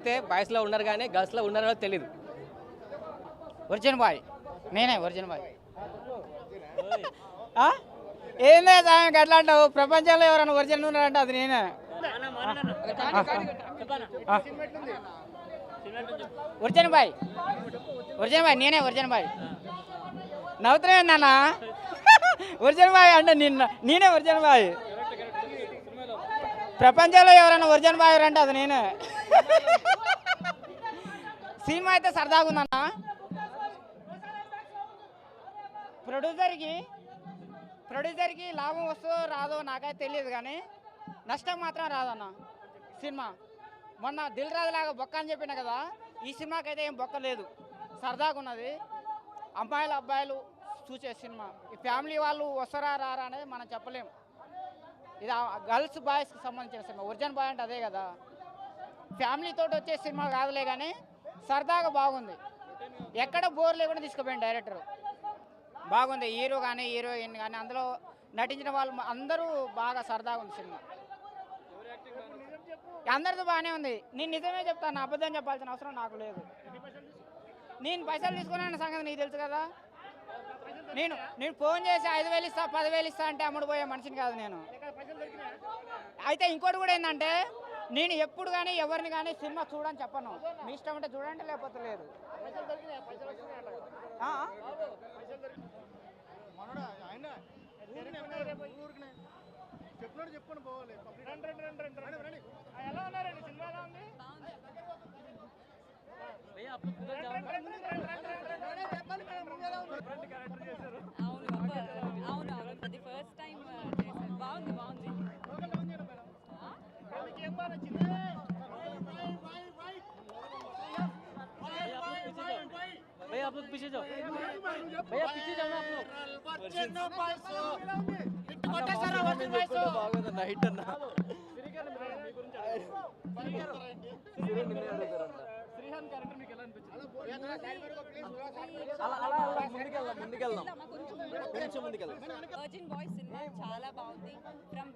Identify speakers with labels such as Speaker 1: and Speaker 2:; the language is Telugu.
Speaker 1: అయితే బాయ్స్లో ఉన్నారు కానీ గర్ల్స్లో ఉన్నారో తెలియదు.
Speaker 2: ఒరిజినల్ బాయ్ నేనే ఒరిజినల్ బాయ్. ఏందే సాయం అట్లా అంటావు? ప్రపంచంలో ఎవరైనా ఒరిజినల్ ఉన్నారంటే అది నేనే. ఒరిజినల్ బాయ్ ఒరిజినల్ బాయ్ నేనే ఒరిజినల్ బాయ్. నవ్వుతున్నాయి నాన్న. ఒరిజినల్ బాయ్ అంటే నేనే ఒరిజినల్ బాయ్. ప్రపంచంలో ఎవరైనా ఒరిజినల్ బాయ్ అంటే అది నేనే. సినిమా అయితే సరదాగా ఉందన్న. ప్రొడ్యూసర్కి లాభం వస్తుందో రాదో నాకైతే తెలియదు కానీ నష్టం మాత్రం రాదన్న. సినిమా మొన్న దిల్ రాజు లాగా బొక్క అని చెప్పిన కదా, ఈ సినిమాకైతే ఏం బొక్క లేదు, సరదాగా ఉన్నది. అమ్మాయిలు అబ్బాయిలు చూసే సినిమా. ఈ ఫ్యామిలీ వాళ్ళు వస్తారా రారా అనేది మనం చెప్పలేము. ఇది గర్ల్స్ బాయ్స్కి సంబంధించిన సినిమా. ఒరిజినల్ బాయ్ అంటే అదే కదా, ఫ్యామిలీతో వచ్చే సినిమా కాదులే కానీ సరదాగా బాగుంది. ఎక్కడ బోర్ లేకుండా తీసుకుపోయింది డైరెక్టర్. బాగుంది. హీరో కానీ హీరోయిన్ కానీ అందులో నటించిన వాళ్ళు అందరూ బాగా సరదాగా ఉంది సినిమా. అందరితో బాగానే ఉంది. నేను నిజమే చెప్తాను, అబద్ధం చెప్పాల్సిన అవసరం నాకు లేదు. నేను పైసలు తీసుకున్నాను సంగతి నీకు తెలుసు కదా. నేను ఫోన్ చేసి 5,000 ఇస్తా 10,000 ఇస్తా అంటే అమ్ముడు పోయే మనిషిని కాదు నేను. అయితే ఇంకోటి కూడా ఏంటంటే, నేను ఎప్పుడు కానీ ఎవరిని కానీ సినిమా చూడని చెప్పను. మీ ఇష్టం ఉంటే చూడండి, లేకపోతే లేదు. ఎలా ఉన్నారండి? సినిమా ఎలా ఉంది?
Speaker 3: అవును అది ఫస్ట్ టైం చేశారు. బాగుంది
Speaker 1: भैया आप लोग पीछे जाओ, भैया पीछे जाओ ना आप लोग. బాగుంది నైట్ అన్న. ముందుకెళ్దాం.
Speaker 3: వర్జిన్ బాయ్స్ సినిమా చాలా బాగుంది. ఫ్రమ్